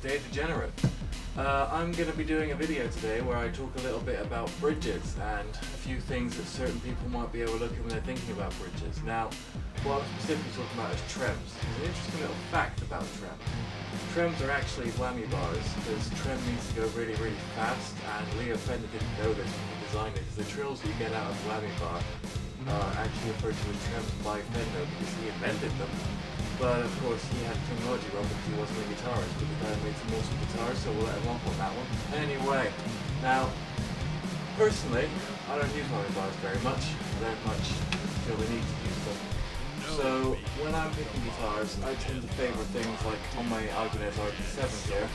Day Degenerate. I'm going to be doing a video today where I talk a little bit about bridges and a few things that certain people might be overlooking when they're thinking about bridges. Now, what I'm specifically talking about is trems. There's an interesting little fact about trem. Trems are actually whammy bars because trem needs to go really, really fast, and Leo Fender didn't know this when he designed it, because the trills that you get out of whammy bar are actually referred to as trems by Fender because he invented them. But of course he had technology wrong because he wasn't a guitarist, but the guy made some awesome guitars, so we'll let him off on that one. Anyway, now, personally, I don't use whammy bars very much. I don't much feel the need to use them. So when I'm picking guitars, I tend to favour things like on my Ibanez RP7 here,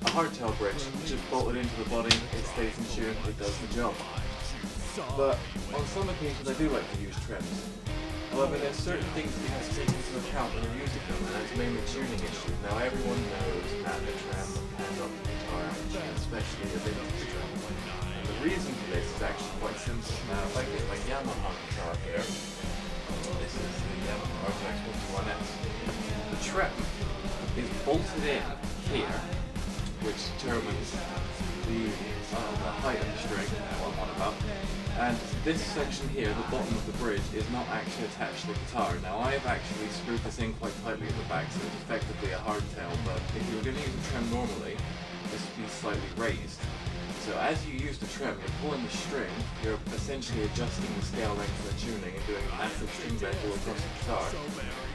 a hardtail bridge, just bolted into the body, it stays in tune, it does the job. But on some occasions I do like to use trems. However, there's certain things that you have to take into account when you're using them, and that's mainly tuning issues. Now everyone knows that a trem can drop the guitar out, especially a vintage trem. And the reason for this is actually quite simple. Now if I get my Yamaha guitar here, this is the Yamaha RTX 121S. The trem is bolted in here, which determines the height of the string, what I'm on about. And this section here, the bottom of the bridge, is not actually attached to the guitar. Now I've actually screwed this in quite tightly at the back, so it's effectively a hardtail, but if you were going to use a trem normally, this would be slightly raised. So as you use the trem, you're pulling the string, you're essentially adjusting the scale length of the tuning and doing a massive string bend all across the guitar.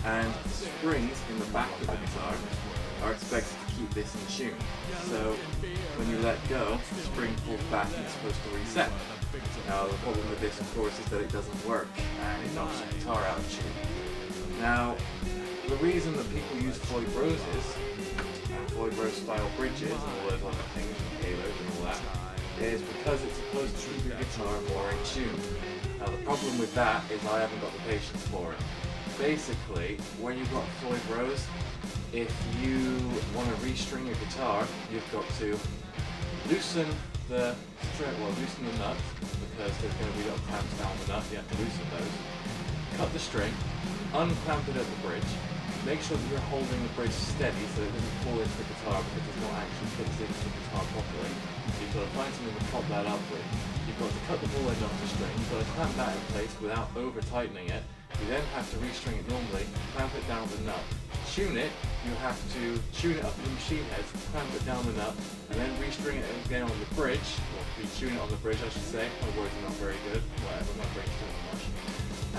And the springs in the back of the guitar are expected to keep this in tune. So when you let go, the spring pulls back and it's supposed to reset. Now the problem with this, of course, is that it doesn't work and it knocks the guitar out of tune. Now, the reason that people use Floyd Roses and Floyd Rose style bridges and all those other things, and halos and all that, is because it's supposed to keep your guitar more in tune. Now the problem with that is I haven't got the patience for it. Basically, when you've got Floyd Rose, if you want to restring your guitar, you've got to loosen the nut, because there's going to be little clamps down the nut, you have to loosen those. Cut the string, unclamp it at the bridge, make sure that you're holding the bridge steady so it doesn't fall into the guitar because it's not actually fixed into the guitar properly. You've got to find something to prop that up with. You've got to cut the ball end off the string, you've got to clamp that in place without over tightening it. You then have to restring it normally, clamp it down the nut. Tune it, you have to tune it up to the machine heads, clamp it down the nut, and then restring it again on the bridge, or retune it on the bridge I should say, my words are not very good, whatever, my brain's doing much.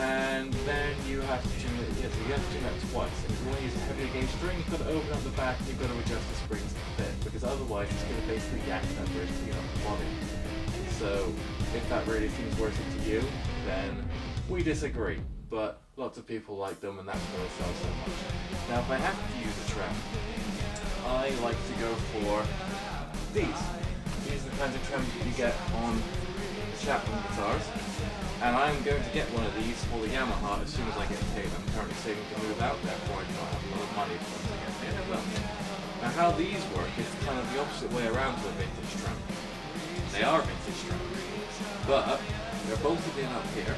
And then you have to tune it, so you have to tune that twice, and if you want to use a heavier gauge string, you've got to open up the back and you've got to adjust the springs to fit, because otherwise it's going to basically yak that bridge clean up the body. So, if that really seems worth it to you, then we disagree. But lots of people like them and that's why they sell so much. Now if I have to use a trem, I like to go for these. These are the kinds of trems that you get on Chapman guitars. And I'm going to get one of these for the Yamaha as soon as I get paid. I'm currently saving to move out, therefore I do not have a lot of money for them to get paid as well. Now how these work is kind of the opposite way around to a vintage trem. They are vintage trems, but they're bolted in up here.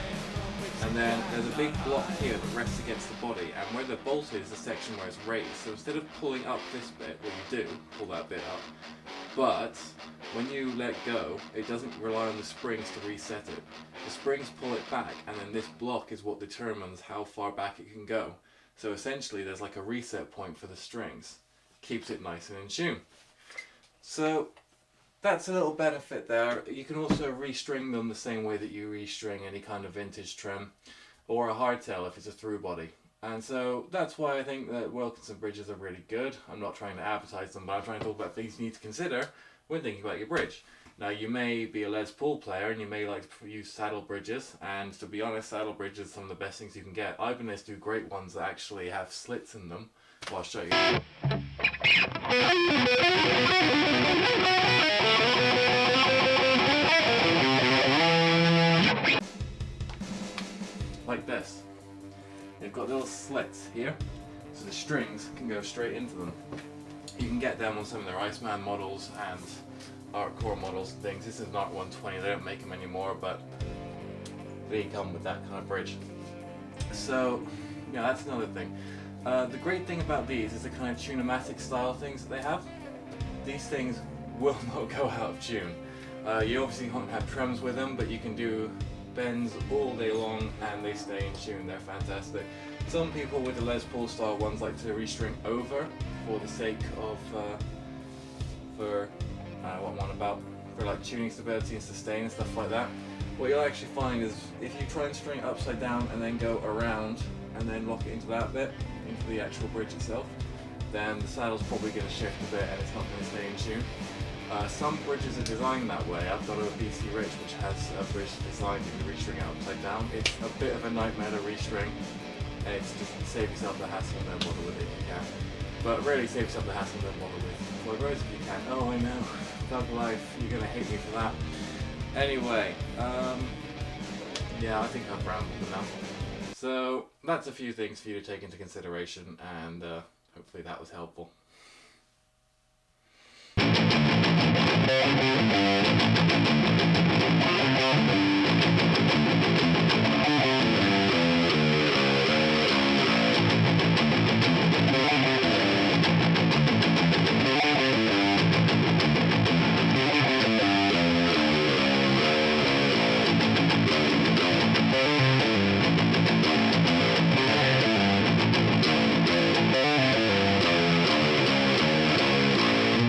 And then there's a big block here that rests against the body, and where they're bolted is the section where it's raised. So instead of pulling up this bit, well you do pull that bit up, but when you let go, it doesn't rely on the springs to reset it. The springs pull it back, and then this block is what determines how far back it can go. So essentially there's like a reset point for the strings. Keeps it nice and in tune. So that's a little benefit there. You can also restring them the same way that you restring any kind of vintage trem or a hardtail if it's a through body. And so that's why I think that Wilkinson bridges are really good. I'm not trying to advertise them, but I'm trying to talk about things you need to consider when thinking about your bridge. Now you may be a Les Paul player and you may like to use saddle bridges, and to be honest, saddle bridges are some of the best things you can get. Ibanez do great ones that actually have slits in them. Well, I'll show you. Like this. They've got little slits here, so the strings can go straight into them. You can get them on some of their Iceman models and Art Core models and things. This is an Art 120, they don't make them anymore, but they come with that kind of bridge. So, yeah, that's another thing. The great thing about these is the kind of tunematic style things that they have. These things will not go out of tune. You obviously won't have trems with them, but you can do bends all day long and they stay in tune. They're fantastic. Some people with the Les Paul style ones like to restring over for the sake of for like tuning stability and sustain and stuff like that. What you'll actually find is if you try and string it upside down and then go around and then lock it into that bit, into the actual bridge itself, then the saddle's probably going to shift a bit and it's not going to stay in tune. Some bridges are designed that way. I've got a BC Rich which has a bridge designed to restring it upside down. It's a bit of a nightmare to restring. It's just save yourself the hassle and then bother with it if you can. But really save yourself the hassle and then bother with floyd rose if you can. Oh I know, Thug Life, you're going to hate me for that. Anyway, yeah, I think I've rambled enough. So that's a few things for you to take into consideration, and hopefully that was helpful.